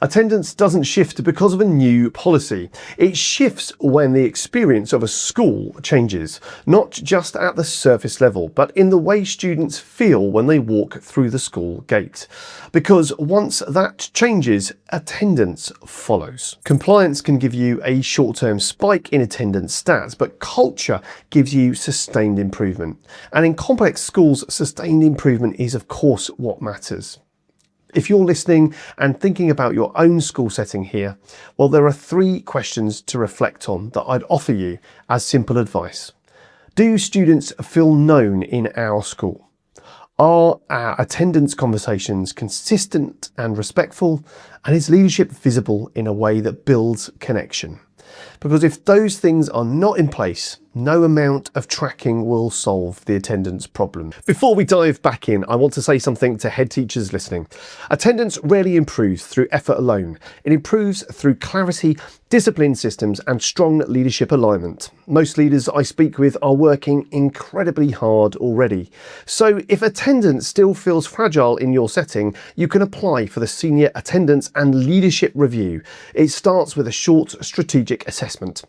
Attendance doesn't shift because of a new policy. It shifts when the experience of a school changes, not just at the surface level, but in the way students feel when they walk through the school gate. Because once that changes, attendance follows. Compliance can give you a short-term spike in attendance stats, but culture gives you sustained improvement. And in complex schools, sustained improvement is, of course, what matters. If you're listening and thinking about your own school setting here, well, there are 3 questions to reflect on that I'd offer you as simple advice. Do students feel known in our school? Are our attendance conversations consistent and respectful? And is leadership visible in a way that builds connection? Because if those things are not in place, no amount of tracking will solve the attendance problem. Before we dive back in, I want to say something to head teachers listening. Attendance rarely improves through effort alone. It improves through clarity, discipline systems, and strong leadership alignment. Most leaders I speak with are working incredibly hard already. So if attendance still feels fragile in your setting, you can apply for the Senior Attendance and Leadership Review. It starts with a short strategic assessment.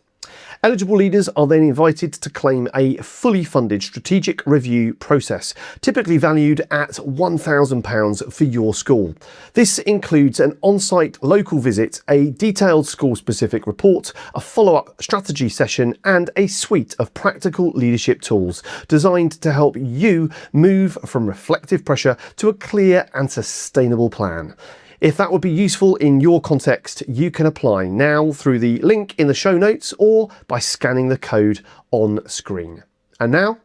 Eligible leaders are then invited to claim a fully funded strategic review process, typically valued at £1,000 for your school. This includes an on-site local visit, a detailed school-specific report, a follow-up strategy session, and a suite of practical leadership tools designed to help you move from reflective pressure to a clear and sustainable plan. If that would be useful in your context, you can apply now through the link in the show notes or by scanning the code on screen. And now,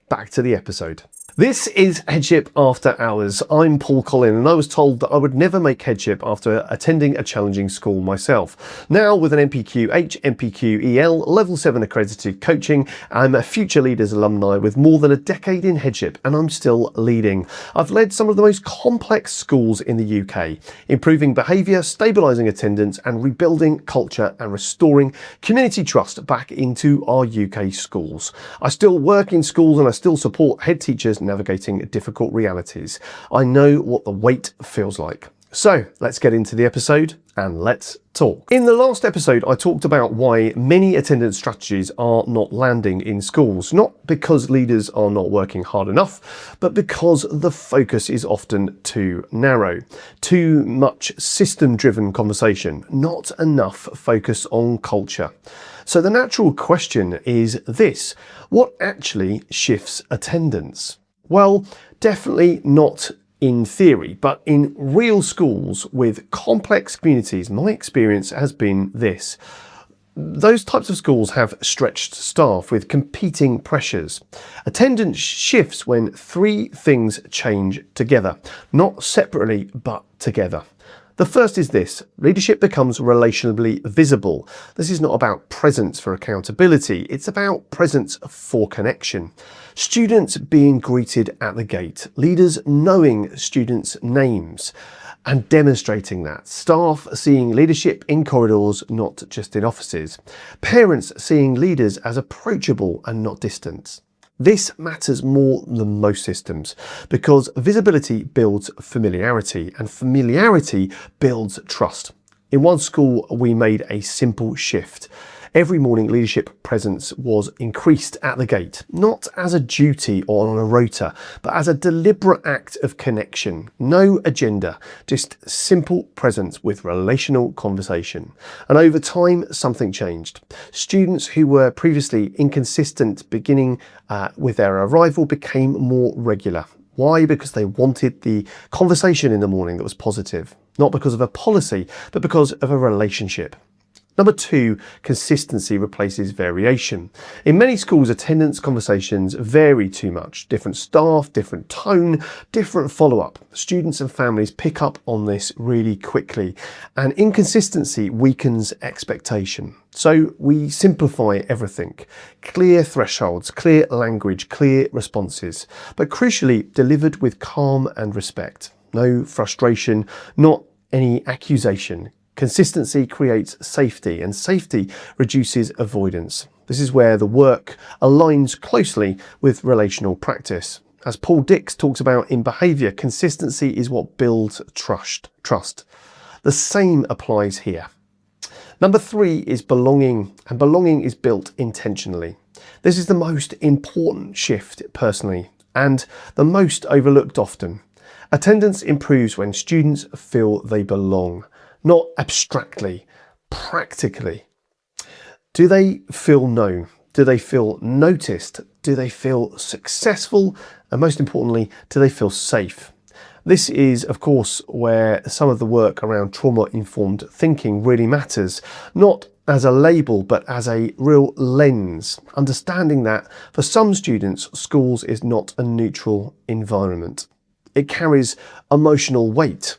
back to the episode. This is Headship After Hours. I'm Paul Collin, and I was told that I would never make headship after attending a challenging school myself. Now, with an NPQ-H, NPQ-EL, Level 7 accredited coaching, I'm a Future Leaders alumni with more than a decade in headship, and I'm still leading. I've led some of the most complex schools in the UK, improving behaviour, stabilising attendance, and rebuilding culture and restoring community trust back into our UK schools. I still work in schools and I still support head teachers navigating difficult realities. I know what the weight feels like. So let's get into the episode and let's talk. In the last episode, I talked about why many attendance strategies are not landing in schools, not because leaders are not working hard enough, but because the focus is often too narrow. Too much system-driven conversation, not enough focus on culture. So the natural question is this: what actually shifts attendance? Well, definitely not in theory, but in real schools with complex communities, my experience has been this. Those types of schools have stretched staff with competing pressures. Attendance shifts when 3 things change together, not separately, but together. The first is this: leadership becomes relationally visible. This is not about presence for accountability, it's about presence for connection. Students being greeted at the gate, leaders knowing students' names and demonstrating that, staff seeing leadership in corridors, not just in offices, parents seeing leaders as approachable and not distant. This matters more than most systems because visibility builds familiarity and familiarity builds trust. In one school, we made a simple shift. Every morning, leadership presence was increased at the gate, not as a duty or on a rota, but as a deliberate act of connection. No agenda, just simple presence with relational conversation. And over time, something changed. Students who were previously inconsistent beginning with their arrival became more regular. Why? Because they wanted the conversation in the morning that was positive, not because of a policy, but because of a relationship. Number 2, consistency replaces variation. In many schools, attendance conversations vary too much. Different staff, different tone, different follow-up. Students and families pick up on this really quickly, and inconsistency weakens expectation. So we simplify everything. Clear thresholds, clear language, clear responses, but crucially delivered with calm and respect. No frustration, not any accusation. Consistency creates safety, and safety reduces avoidance. This is where the work aligns closely with relational practice. As Paul Dix talks about in behaviour, consistency is what builds trust. The same applies here. Number 3 is belonging, and belonging is built intentionally. This is the most important shift personally, and the most overlooked often. Attendance improves when students feel they belong, not abstractly, practically. Do they feel known? Do they feel noticed? Do they feel successful? And most importantly, do they feel safe? This is, of course, where some of the work around trauma-informed thinking really matters, not as a label, but as a real lens, understanding that for some students, schools is not a neutral environment. It carries emotional weight,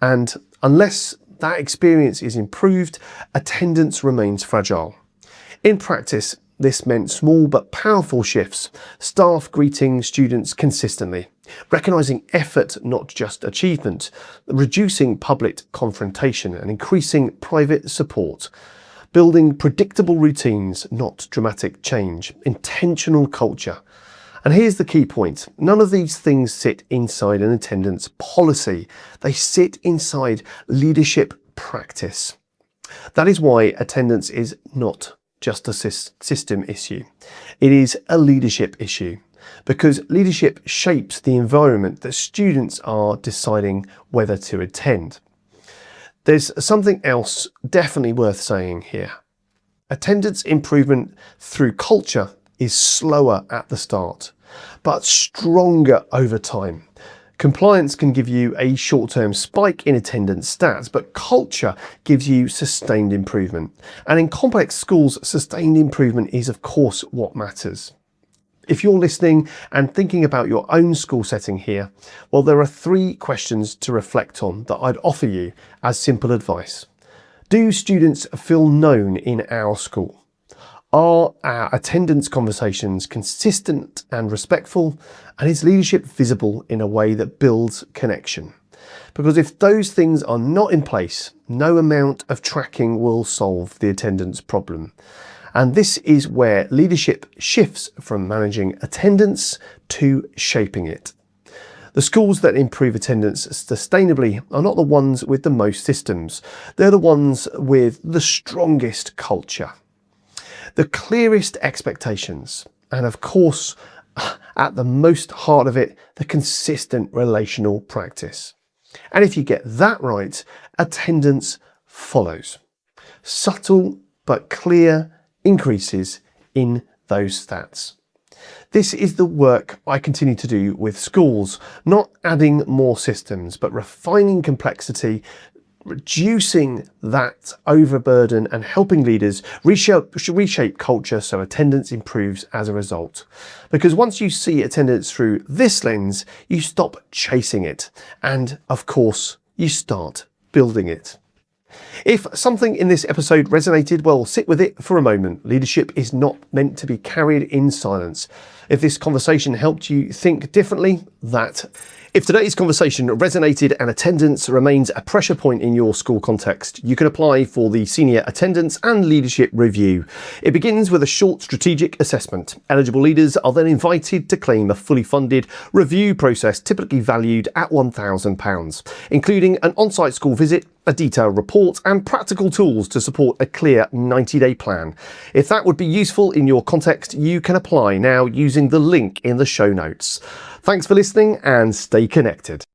and unless that experience is improved, attendance remains fragile. In practice, this meant small but powerful shifts, staff greeting students consistently, recognising effort, not just achievement, reducing public confrontation and increasing private support, building predictable routines, not dramatic change, intentional culture. And here's the key point. None of these things sit inside an attendance policy. They sit inside leadership practice. That is why attendance is not just a system issue. It is a leadership issue, because leadership shapes the environment that students are deciding whether to attend. There's something else definitely worth saying here. Attendance improvement through culture is slower at the start, but stronger over time. Compliance can give you a short-term spike in attendance stats, but culture gives you sustained improvement. And in complex schools, sustained improvement is, of course, what matters. If you're listening and thinking about your own school setting here, well, there are 3 questions to reflect on that I'd offer you as simple advice. Do students feel known in our school? Are our attendance conversations consistent and respectful? And is leadership visible in a way that builds connection? Because if those things are not in place, no amount of tracking will solve the attendance problem. And this is where leadership shifts from managing attendance to shaping it. The schools that improve attendance sustainably are not the ones with the most systems. They're the ones with the strongest culture, the clearest expectations, and of course, at the most heart of it, the consistent relational practice. And if you get that right, attendance follows. Subtle but clear increases in those stats. This is the work I continue to do with schools, not adding more systems, but refining complexity, reducing that overburden and helping leaders reshape culture so attendance improves as a result. Because once you see attendance through this lens, you stop chasing it. And of course, you start building it. If something in this episode resonated, well, sit with it for a moment. Leadership is not meant to be carried in silence. If this conversation helped you think differently, if today's conversation resonated and attendance remains a pressure point in your school context, you can apply for the Senior Attendance and Leadership Review. It begins with a short strategic assessment. Eligible leaders are then invited to claim a fully funded review process typically valued at £1,000, including an on-site school visit, a detailed report and practical tools to support a clear 90-day plan. If that would be useful in your context, you can apply now using the link in the show notes. Thanks for listening and stay connected.